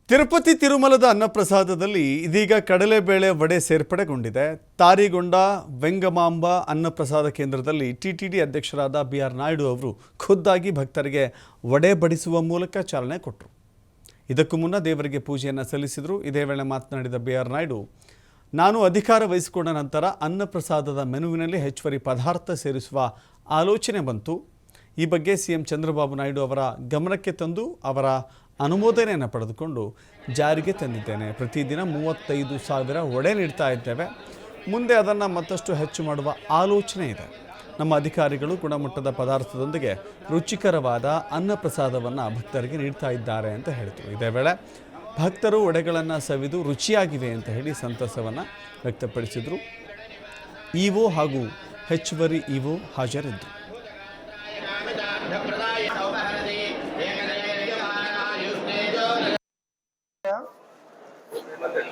ತಿರುಪತಿ ತಿರುಮಲದ ಅನ್ನಪ್ರಸಾದದಲ್ಲಿ ಇದೀಗ ಕಡಲೆಬೇಳೆ ವಡೆ ಸೇರ್ಪಡೆಗೊಂಡಿದೆ. ತಾರಿಗೊಂಡ ವೆಂಗಮಾಂಬ ಅನ್ನಪ್ರಸಾದ ಕೇಂದ್ರದಲ್ಲಿ ಟಿಟಿಡಿ ಅಧ್ಯಕ್ಷರಾದ ಬಿಆರ್ ನಾಯ್ಡು ಅವರು ಖುದ್ದಾಗಿ ಭಕ್ತರಿಗೆ ವಡೆ ಬಡಿಸುವ ಮೂಲಕ ಚಾಲನೆ ಕೊಟ್ಟರು. ಇದಕ್ಕೂ ಮುನ್ನ ದೇವರಿಗೆ ಪೂಜೆಯನ್ನು ಸಲ್ಲಿಸಿದರು. ಇದೇ ವೇಳೆ ಮಾತನಾಡಿದ ಬಿಆರ್ ನಾಯ್ಡು, ನಾನು ಅಧಿಕಾರ ವಹಿಸಿಕೊಂಡ ನಂತರ ಅನ್ನಪ್ರಸಾದದ ಮೆನುವಿನಲ್ಲಿ ಹೆಚ್ಚುವರಿ ಪದಾರ್ಥ ಸೇರಿಸುವ ಆಲೋಚನೆ ಬಂತು. ಈ ಬಗ್ಗೆ ಸಿಎಂ ಚಂದ್ರಬಾಬು ನಾಯ್ಡು ಅವರ ಗಮನಕ್ಕೆ ತಂದು ಅವರ ಅನುಮೋದನೆಯನ್ನು ಪಡೆದುಕೊಂಡು ಜಾರಿಗೆ ತಂದಿದ್ದೇನೆ. ಪ್ರತಿದಿನ 35,000 ವಡೆ ನೀಡ್ತಾ ಇದ್ದೇವೆ. ಮುಂದೆ ಅದನ್ನು ಮತ್ತಷ್ಟು ಹೆಚ್ಚು ಮಾಡುವ ಆಲೋಚನೆ ಇದೆ. ನಮ್ಮ ಅಧಿಕಾರಿಗಳು ಗುಣಮಟ್ಟದ ಪದಾರ್ಥದೊಂದಿಗೆ ರುಚಿಕರವಾದ ಅನ್ನಪ್ರಸಾದವನ್ನು ಭಕ್ತರಿಗೆ ನೀಡ್ತಾ ಇದ್ದಾರೆ ಅಂತ ಹೇಳಿದರು. ಇದೇ ವೇಳೆ ಭಕ್ತರು ವಡೆಗಳನ್ನು ಸವಿದು ರುಚಿಯಾಗಿವೆ ಅಂತ ಹೇಳಿ ಸಂತಸವನ್ನು ವ್ಯಕ್ತಪಡಿಸಿದರು. ಇಒ ಹಾಗೂ ಹೆಚ್ಚುವರಿ ಇಒ ಹಾಜರಿದ್ದರು.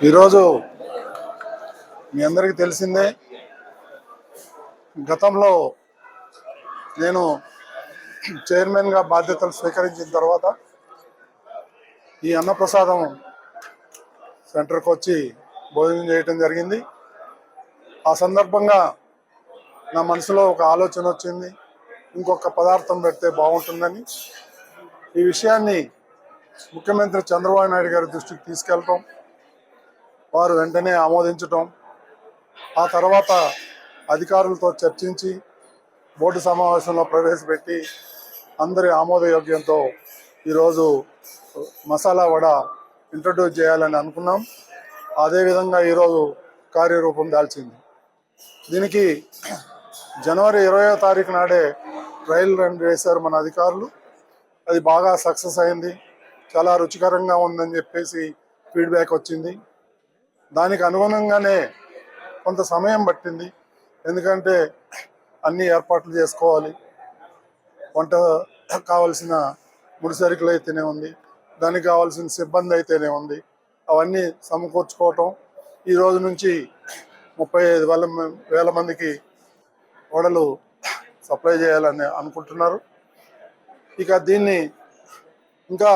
ఈరోజు మీ అందరికీ తెలిసిందే, గతంలో నేను చైర్మన్గా బాధ్యతలు స్వీకరించిన తర్వాత ఈ అన్నప్రసాదం సెంటర్కి వచ్చి భోజనం చేయటం జరిగింది. ఆ సందర్భంగా నా మనసులో ఒక ఆలోచన వచ్చింది, ఇంకొక పదార్థం పెడితే బాగుంటుందని. ఈ విషయాన్ని ముఖ్యమంత్రి చంద్రబాబు నాయుడు గారి దృష్టికి తీసుకెళ్ళటం, వారు వెంటనే ఆమోదించటం, ఆ తర్వాత అధికారులతో చర్చించి బోర్డు సమావేశంలో ప్రవేశపెట్టి అందరి ఆమోదయోగ్యంతో ఈరోజు మసాలా వడ ఇంట్రడ్యూస్ చేయాలని అనుకున్నాం. అదేవిధంగా ఈరోజు కార్యరూపం దాల్చింది. దీనికి జనవరి 20వ తారీఖు నాడే ట్రయల్ రన్ వేశారు మన అధికారులు. అది బాగా సక్సెస్ అయింది. చాలా రుచికరంగా ఉందని చెప్పేసి ఫీడ్బ్యాక్ వచ్చింది. దానికి అనుగుణంగానే కొంత సమయం పట్టింది, ఎందుకంటే అన్ని ఏర్పాట్లు చేసుకోవాలి. వంట కావాల్సిన ముడిసరుకులు అయితేనే ఉంది, దానికి కావాల్సిన సిబ్బంది అయితేనే ఉంది, అవన్నీ సమకూర్చుకోవటం. ఈ రోజు నుంచి 35,000 మందికి వడలు సప్లై చేయాలని అనుకుంటున్నారు. ఇక దీన్ని ఇంకా